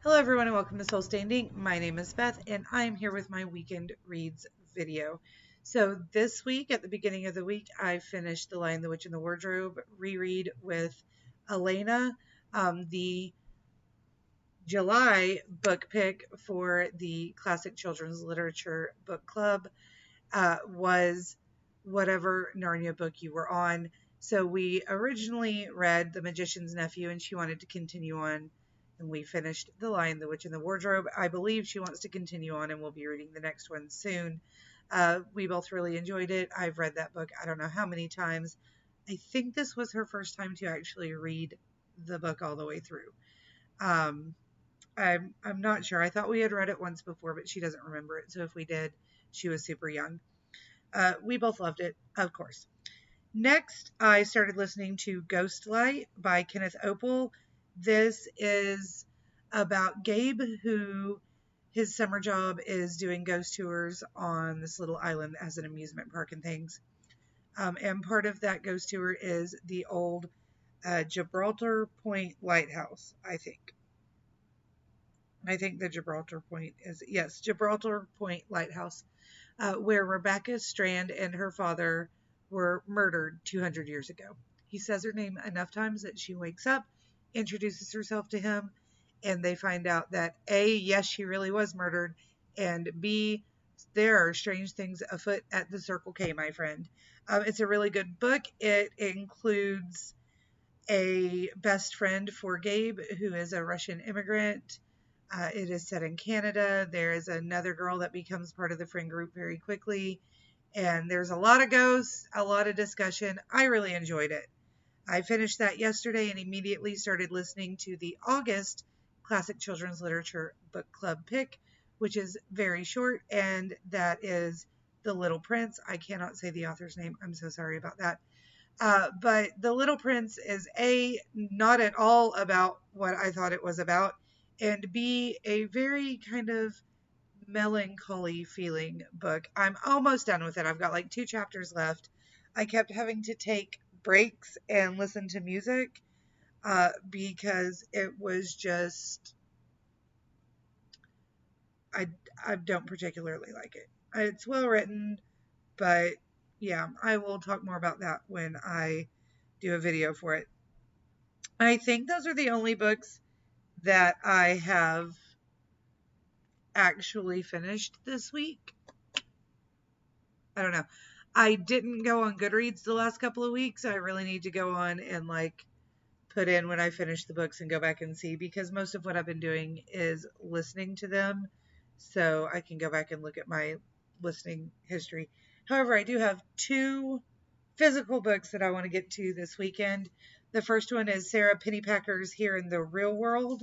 Hello everyone and welcome to Soul Standing. My name is Beth and I'm here with my weekend reads video. So this week, at the beginning of the week, I finished The Lion, the Witch, and the Wardrobe reread with Elena. The July book pick for the Classic Children's Literature Book Club was whatever Narnia book you were on. So we originally read The Magician's Nephew and she wanted to continue on, and we finished The Lion, the Witch, and the Wardrobe. I believe she wants to continue on and we'll be reading the next one soon. We both really enjoyed it. I've read that book I don't know how many times. I think this was her first time to actually read the book all the way through. Um, I'm not sure. I thought we had read it once before, but she doesn't remember it. So if we did, she was super young. We both loved it, of course. Next, I started listening to Ghostlight by Kenneth Opel. This is about Gabe, who his summer job is doing ghost tours on this little island that has an amusement park and things. And part of that ghost tour is the old Gibraltar Point Lighthouse, I think. I think the Gibraltar Point is, yes, Gibraltar Point Lighthouse, where Rebecca Strand and her father were murdered 200 years ago. He says her name enough times that she wakes up, introduces herself to him, and they find out that A, yes, she really was murdered, and B, there are strange things afoot at the Circle K, my friend. It's a really good book. It includes a best friend for Gabe, who is a Russian immigrant. It is set in Canada. There is another girl that becomes part of the friend group very quickly. And there's a lot of ghosts, a lot of discussion. I really enjoyed it. I finished that yesterday and immediately started listening to the August Classic Children's Literature Book Club pick, which is very short, and that is The Little Prince. I cannot say the author's name. I'm so sorry about that. But The Little Prince is A, not at all about what I thought it was about, and B, a very kind of melancholy feeling book. I'm almost done with it. I've got like 2 chapters left. I kept having to take breaks and listen to music because it was just, I, I don't particularly like it. It's well written, but yeah, I will talk more about that when I do a video for it. I think those are the only books that I have actually finished this week. I don't know. I didn't go on Goodreads the last couple of weeks. I really need to go on and like put in when I finish the books and go back and see, because most of what I've been doing is listening to them. So I can go back and look at my listening history. However, I do have 2 physical books that I want to get to this weekend. The first one is Sarah Pennypacker's Here in the Real World.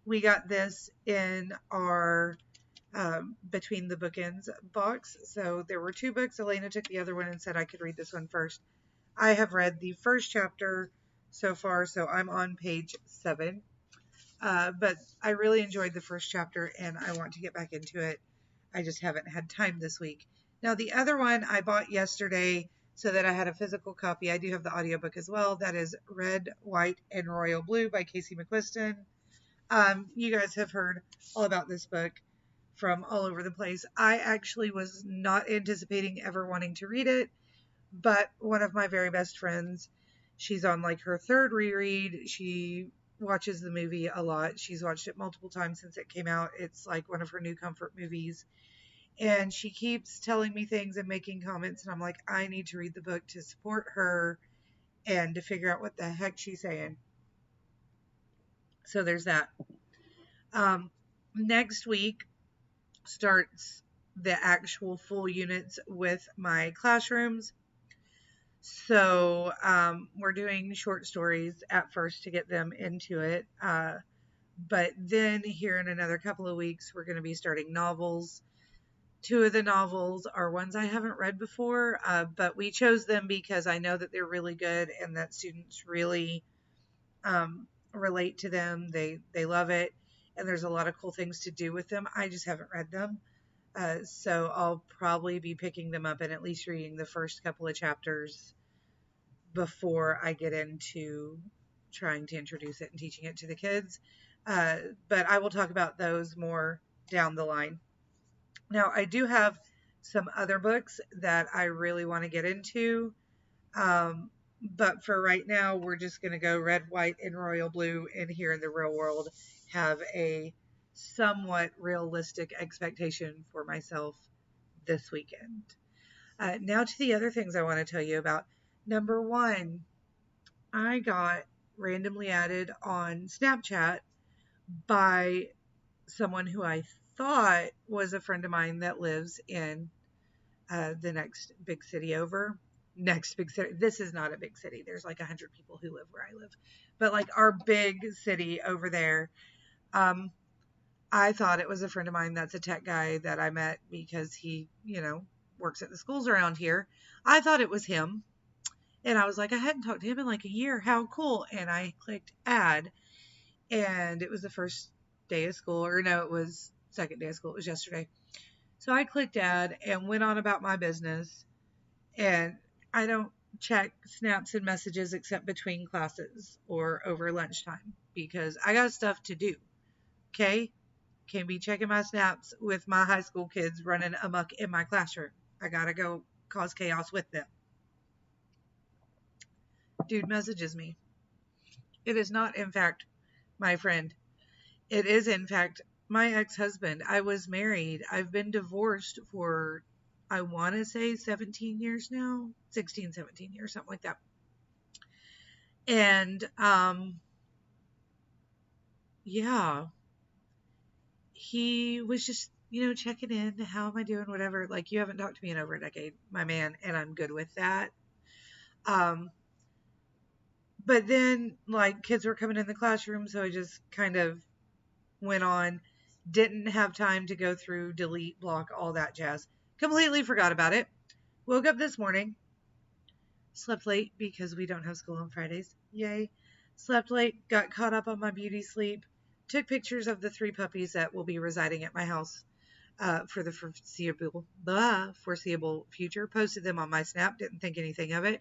We got this in our Between the Bookends box. So there were 2 books. Elena took the other one and said I could read this one first. I have read the first chapter so far, so I'm on page 7. But I really enjoyed the first chapter and I want to get back into it. I just haven't had time this week. Now, the other one I bought yesterday so that I had a physical copy. I do have the audiobook as well. That is Red, White, and Royal Blue by Casey McQuiston. You guys have heard all about this book from all over the place. I actually was not anticipating ever wanting to read it, but one of my very best friends, she's on like her 3rd reread. She watches the movie a lot. She's watched it multiple times since it came out. It's like one of her new comfort movies. And she keeps telling me things and making comments, and I'm like, I need to read the book to support her and to figure out what the heck she's saying. So there's that. Next week starts the actual full units with my classrooms. So we're doing short stories at first to get them into it. But then here in another couple of weeks, we're going to be starting novels. 2 of the novels are ones I haven't read before, but we chose them because I know that they're really good and that students really relate to them. They love it, and there's a lot of cool things to do with them. I just haven't read them. So I'll probably be picking them up and at least reading the first couple of chapters before I get into trying to introduce it and teaching it to the kids. But I will talk about those more down the line. Now, I do have some other books that I really want to get into. But for right now, we're just going to go red, white, and royal blue, and here in the real world have a somewhat realistic expectation for myself this weekend. Now to the other things I want to tell you about. Number one, I got randomly added on Snapchat by someone who I thought was a friend of mine that lives in the next big city over. Next big city. This is not a big city. There's like 100 people who live where I live. But like our big city over there, I thought it was a friend of mine that's a tech guy that I met because he, works at the schools around here. I thought it was him. And I was like, I hadn't talked to him in like a year. How cool. And I clicked add. And it was the first day of school. Or no, it was second day of school. It was yesterday. So I clicked add and went on about my business. And I don't check snaps and messages except between classes or over lunchtime because I got stuff to do. Okay? Can't be checking my snaps with my high school kids running amok in my classroom. I gotta go cause chaos with them. Dude messages me. It is not, in fact, my friend. It is, in fact, my ex-husband. I was married. I've been divorced for, I want to say 17 years now. 16, 17 years, something like that. And, yeah. He was just, checking in. How am I doing? Whatever. Like, you haven't talked to me in over a decade, my man, and I'm good with that. But then, like, kids were coming in the classroom, so I just kind of went on. Didn't have time to go through, delete, block, all that jazz. Completely forgot about it. Woke up this morning. Slept late because we don't have school on Fridays. Yay. Slept late. Got caught up on my beauty sleep. Took pictures of the 3 puppies that will be residing at my house for the foreseeable future. Posted them on my Snap. Didn't think anything of it.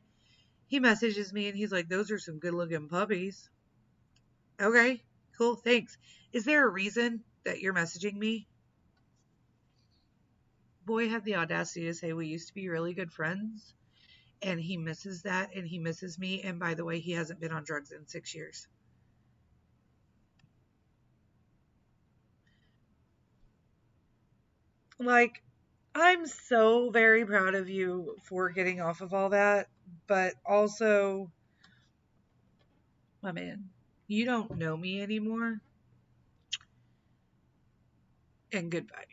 He messages me and he's like, those are some good looking puppies. Okay, cool, thanks. Is there a reason that you're messaging me? Boy had the audacity to say we used to be really good friends. And he misses that and he misses me. And by the way, he hasn't been on drugs in 6 years. Like, I'm so very proud of you for getting off of all that. But also, my man, you don't know me anymore. And goodbye.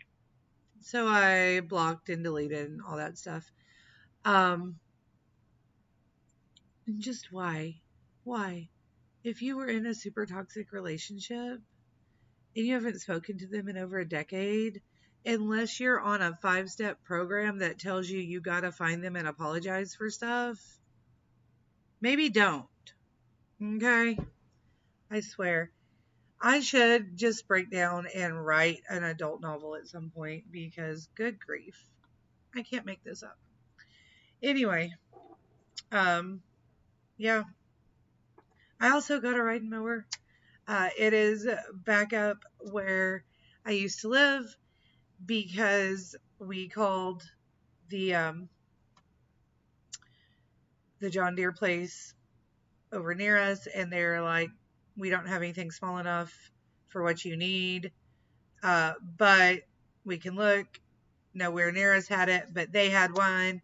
So I blocked and deleted and all that stuff. Just why? Why? If you were in a super toxic relationship and you haven't spoken to them in over a decade, unless you're on a 5-step program that tells you you gotta find them and apologize for stuff, maybe don't. Okay? I swear. I should just break down and write an adult novel at some point because good grief. I can't make this up. Anyway, yeah. I also got a riding mower. It is back up where I used to live because we called the John Deere place over near us and they're like, we don't have anything small enough for what you need, but we can look. Nowhere near us had it, but they had one,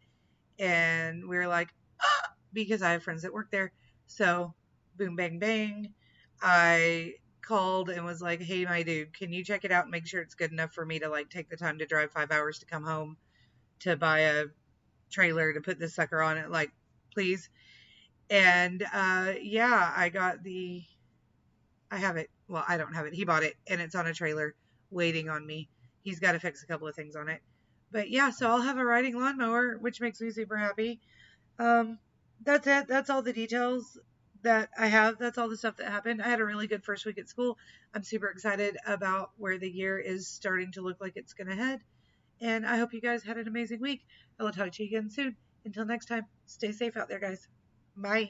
and we were like, ah, because I have friends that work there. So boom, bang, bang. I called and was like, hey, my dude, can you check it out and make sure it's good enough for me to like take the time to drive 5 hours to come home to buy a trailer to put this sucker on it, like, please. And yeah, I have it. Well, I don't have it. He bought it and it's on a trailer waiting on me. He's got to fix a couple of things on it. But yeah, so I'll have a riding lawnmower, which makes me super happy. That's it. That's all the details that I have. That's all the stuff that happened. I had a really good first week at school. I'm super excited about where the year is starting to look like it's going to head. And I hope you guys had an amazing week. I will talk to you again soon. Until next time, stay safe out there, guys. Bye.